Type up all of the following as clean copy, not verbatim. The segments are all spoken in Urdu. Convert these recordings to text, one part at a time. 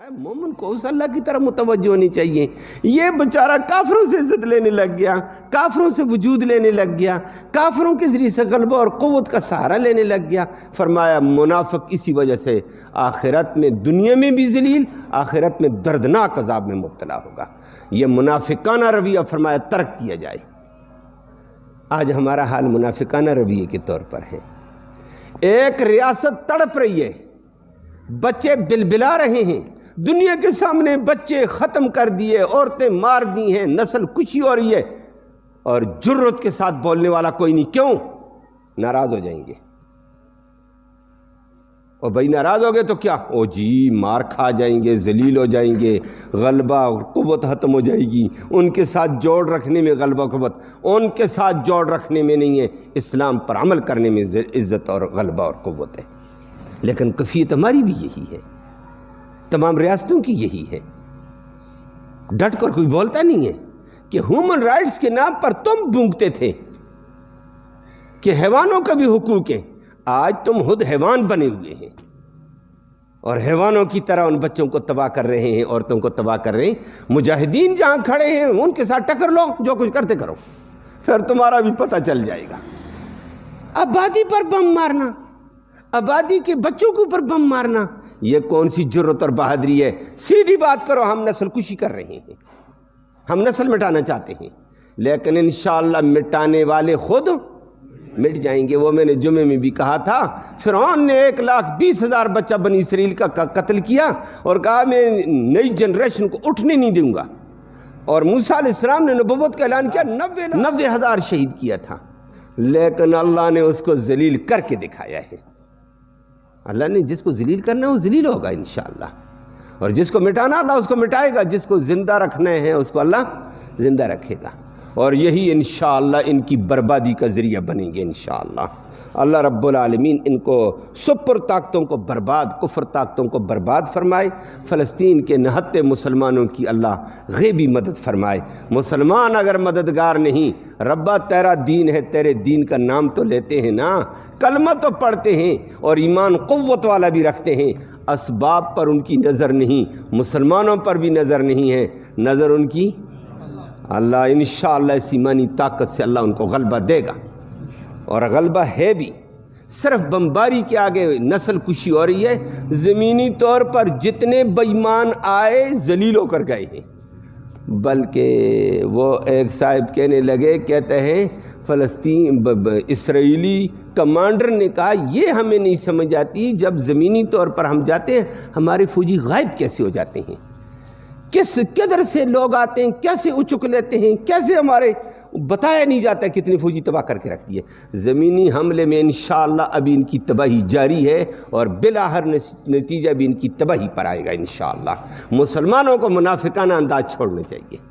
مومن کو اس اللہ کی طرف متوجہ ہونی چاہیے۔ یہ بیچارہ کافروں سے عزت لینے لگ گیا، کافروں سے وجود لینے لگ گیا، کافروں کے ذریعے سے غلبہ اور قوت کا سہارا لینے لگ گیا۔ فرمایا منافق اسی وجہ سے آخرت میں، دنیا میں بھی ذلیل، آخرت میں دردناک عذاب میں مبتلا ہوگا۔ یہ منافقانہ رویہ فرمایا ترک کیا جائے۔ آج ہمارا حال منافقانہ رویے کے طور پر ہے۔ ایک ریاست تڑپ رہی ہے، بچے بلبلا رہے ہیں، دنیا کے سامنے بچے ختم کر دیے، عورتیں مار دی ہیں، نسل کشی ہو رہی ہے، اور جرت کے ساتھ بولنے والا کوئی نہیں۔ کیوں؟ ناراض ہو جائیں گے۔ اور بھائی ناراض ہو گئے تو کیا؟ او جی مار کھا جائیں گے، ذلیل ہو جائیں گے، غلبہ اور قوت ختم ہو جائے گی۔ ان کے ساتھ جوڑ رکھنے میں غلبہ قوت، ان کے ساتھ جوڑ رکھنے میں نہیں ہے، اسلام پر عمل کرنے میں عزت اور غلبہ اور قوت ہے۔ لیکن کیفیت ہماری بھی یہی ہے، تمام ریاستوں کی یہی ہے۔ ڈٹ کر کوئی بولتا نہیں ہے کہ ہیومن رائٹس کے نام پر تم بونگتے تھے کہ حیوانوں کا بھی حقوق ہے، آج تم خود حیوان بنے ہوئے ہیں اور حیوانوں کی طرح ان بچوں کو تباہ کر رہے ہیں، عورتوں کو تباہ کر رہے ہیں۔ مجاہدین جہاں کھڑے ہیں ان کے ساتھ ٹکر لو، جو کچھ کرتے کرو، پھر تمہارا بھی پتہ چل جائے گا۔ آبادی پر بم مارنا، آبادی کے بچوں کے اوپر بم مارنا، یہ کون سی جرت اور بہادری ہے؟ سیدھی بات کرو، ہم نسل کشی کر رہے ہیں، ہم نسل مٹانا چاہتے ہیں، لیکن انشاءاللہ مٹانے والے خود مٹ جائیں گے۔ وہ میں نے جمعے میں بھی کہا تھا، فرعون نے 1,20,000 بچہ بنی اسرائیل کا قتل کیا اور کہا میں نئی جنریشن کو اٹھنے نہیں دوں گا، اور موسیٰ علیہ السلام نے نبوت کا اعلان کیا، 90,000 شہید کیا تھا، لیکن اللہ نے اس کو ذلیل کر کے دکھایا ہے۔ اللہ نے جس کو ذلیل کرنا ہے وہ ذلیل ہوگا انشاءاللہ، اور جس کو مٹانا اللہ اس کو مٹائے گا، جس کو زندہ رکھنا ہے اس کو اللہ زندہ رکھے گا، اور یہی انشاءاللہ ان کی بربادی کا ذریعہ بنیں گے انشاءاللہ۔ اللہ رب العالمین ان کو سپر طاقتوں کو برباد، کفر طاقتوں کو برباد فرمائے۔ فلسطین کے نہتے مسلمانوں کی اللہ غیبی مدد فرمائے۔ مسلمان اگر مددگار نہیں، ربا تیرا دین ہے، تیرے دین کا نام تو لیتے ہیں نا، کلمہ تو پڑھتے ہیں اور ایمان قوت والا بھی رکھتے ہیں، اسباب پر ان کی نظر نہیں، مسلمانوں پر بھی نظر نہیں ہے، نظر ان کی اللہ۔ انشاءاللہ اس ایمانی طاقت سے اللہ ان کو غلبہ دے گا، اور غلبہ ہے بھی۔ صرف بمباری کے آگے نسل کشی ہو رہی ہے، زمینی طور پر جتنے بے ایمان آئے ذلیل ہو کر گئے ہیں۔ بلکہ وہ ایک صاحب کہنے لگے، کہتے ہیں اسرائیلی کمانڈر نے کہا یہ ہمیں نہیں سمجھ آتی، جب زمینی طور پر ہم جاتے ہیں ہمارے فوجی غائب کیسے ہو جاتے ہیں، کدھر سے لوگ آتے ہیں، کیسے اچک لیتے ہیں، کیسے ہمارے بتایا نہیں جاتا کتنے فوجی تباہ کر کے رکھ دیے۔ زمینی حملے میں انشاءاللہ ابھی ان کی تباہی جاری ہے، اور بلاخر نتیجہ بھی ان کی تباہی پر آئے گا انشاءاللہ۔ مسلمانوں کو منافقانہ انداز چھوڑنا چاہیے،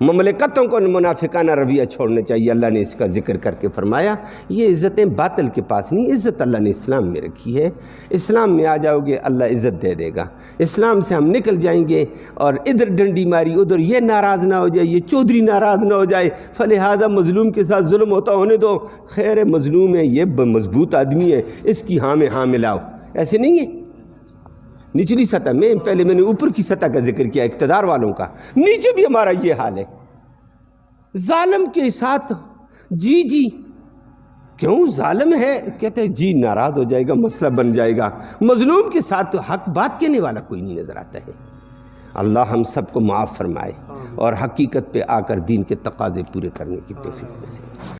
مملکتوں کو منافقانہ رویہ چھوڑنا چاہیے۔ اللہ نے اس کا ذکر کر کے فرمایا یہ عزتیں باطل کے پاس نہیں، عزت اللہ نے اسلام میں رکھی ہے۔ اسلام میں آ جاؤ گے اللہ عزت دے دے گا، اسلام سے ہم نکل جائیں گے، اور ادھر ڈنڈی ماری ادھر یہ ناراض نہ ہو جائے، یہ چودھری ناراض نہ ہو جائے، فلہذا مظلوم کے ساتھ ظلم ہوتا ہونے دو، خیر مظلوم ہے، یہ مضبوط آدمی ہے، اس کی ہاں میں ہاں ملاؤ، ایسے نہیں ہے۔ نچلی سطح میں، پہلے میں نے اوپر کی سطح کا ذکر کیا اقتدار والوں کا، نیچے بھی ہمارا یہ حال ہے۔ ظالم کے ساتھ جی جی کیوں ظالم ہے، کہتے ہیں جی ناراض ہو جائے گا، مسئلہ بن جائے گا۔ مظلوم کے ساتھ حق بات کہنے والا کوئی نہیں نظر آتا ہے۔ اللہ ہم سب کو معاف فرمائے اور حقیقت پہ آ کر دین کے تقاضے پورے کرنے کی توفیق نصیب۔